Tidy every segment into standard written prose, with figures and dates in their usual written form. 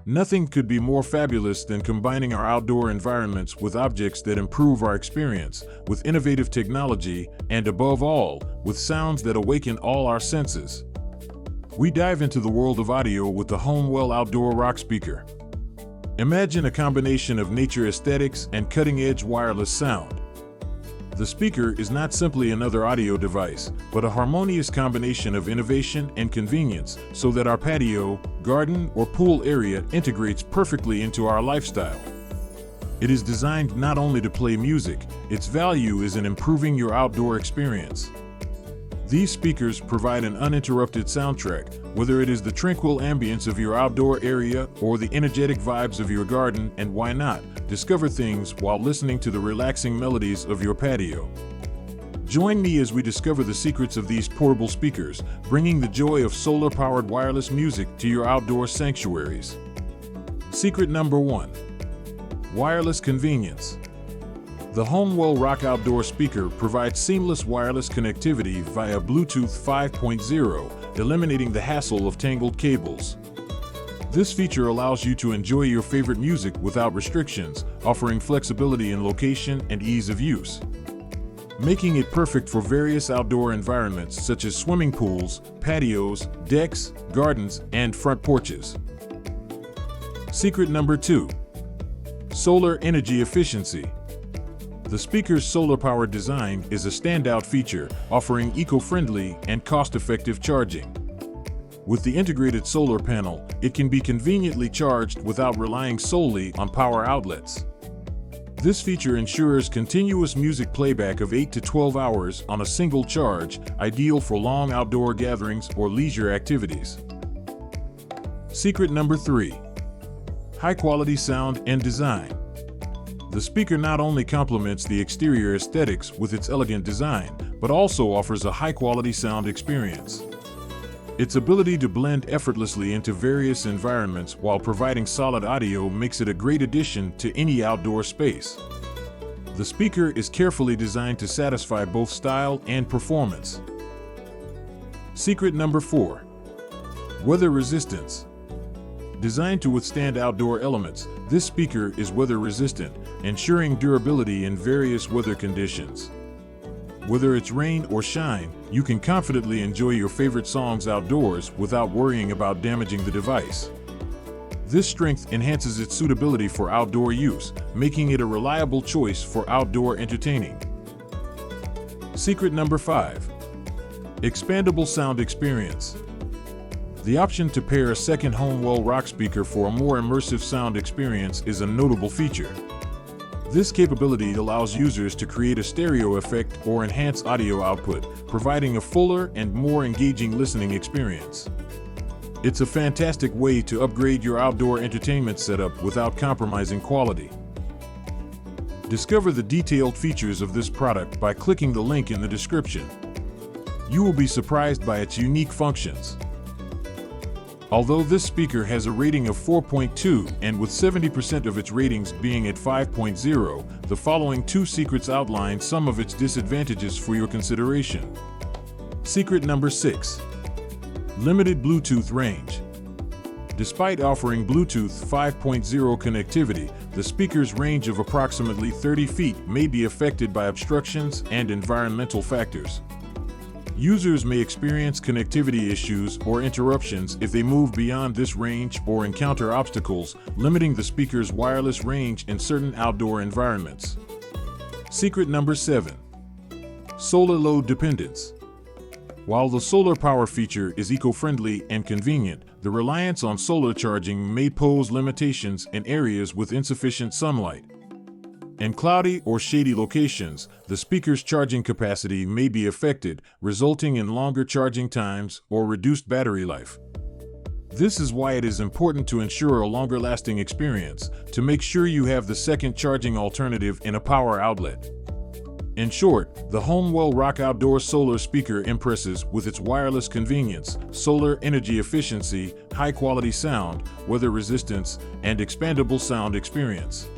Nothing could be more fabulous than combining our outdoor environments with objects that improve our experience, with innovative technology, and above all, with sounds that awaken all our senses. We dive into the world of audio with the Homewell outdoor rock speaker. Imagine a combination of nature aesthetics and cutting-edge wireless sound. The speaker is not simply another audio device, but a harmonious combination of innovation and convenience, so that our patio, garden, or pool area integrates perfectly into our lifestyle. It is designed not only to play music, its value is in improving your outdoor experience. These speakers provide an uninterrupted soundtrack, whether it is the tranquil ambience of your outdoor area or the energetic vibes of your garden, and why not, discover things while listening to the relaxing melodies of your patio. Join me as we discover the secrets of these portable speakers, bringing the joy of solar-powered wireless music to your outdoor sanctuaries. Secret number 1. Wireless convenience. The Homewell Rock Outdoor Speaker provides seamless wireless connectivity via Bluetooth 5.0, eliminating the hassle of tangled cables. This feature allows you to enjoy your favorite music without restrictions, offering flexibility in location and ease of use. Making it perfect for various outdoor environments such as swimming pools, patios, decks, gardens, and front porches. Secret number 2. Solar energy efficiency. The speaker's solar-powered design is a standout feature, offering eco-friendly and cost-effective charging. With the integrated solar panel, it can be conveniently charged without relying solely on power outlets. This feature ensures continuous music playback of 8 to 12 hours on a single charge, ideal for long outdoor gatherings or leisure activities. Secret number 3. High-quality sound and design. The speaker not only complements the exterior aesthetics with its elegant design, but also offers a high-quality sound experience. Its ability to blend effortlessly into various environments while providing solid audio makes it a great addition to any outdoor space. The speaker is carefully designed to satisfy both style and performance. Secret number 4. Weather resistance. Designed to withstand outdoor elements, this speaker is weather resistant, ensuring durability in various weather conditions. Whether it's rain or shine, you can confidently enjoy your favorite songs outdoors without worrying about damaging the device. This strength enhances its suitability for outdoor use, making it a reliable choice for outdoor entertaining. Secret number 5. Expandable sound experience. The option to pair a second Homewell rock speaker for a more immersive sound experience is a notable feature. This capability allows users to create a stereo effect or enhance audio output, providing a fuller and more engaging listening experience. It's a fantastic way to upgrade your outdoor entertainment setup without compromising quality. Discover the detailed features of this product by clicking the link in the description. You will be surprised by its unique functions. Although this speaker has a rating of 4.2 and with 70% of its ratings being at 5.0, the following 2 secrets outline some of its disadvantages for your consideration. Secret number 6. Limited Bluetooth range. Despite offering Bluetooth 5.0 connectivity, the speaker's range of approximately 30 feet may be affected by obstructions and environmental factors. Users may experience connectivity issues or interruptions if they move beyond this range or encounter obstacles, limiting the speaker's wireless range in certain outdoor environments. Secret number 7. Solar load dependence. While the solar power feature is eco-friendly and convenient, the reliance on solar charging may pose limitations in areas with insufficient sunlight. In cloudy or shady locations, the speaker's charging capacity may be affected, resulting in longer charging times or reduced battery life. This is why it is important to ensure a longer-lasting experience, to make sure you have the second charging alternative in a power outlet. In short, the Homewell Rock Outdoor Solar Speaker impresses with its wireless convenience, solar energy efficiency, high-quality sound, weather resistance, and expandable sound experience.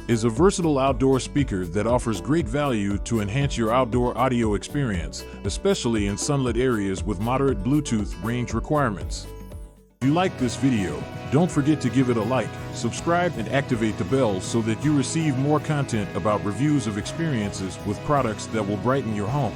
Is a versatile outdoor speaker that offers great value to enhance your outdoor audio experience, especially in sunlit areas with moderate Bluetooth range requirements. If you like this video, don't forget to give it a like, subscribe, and activate the bell so that you receive more content about reviews of experiences with products that will brighten your home.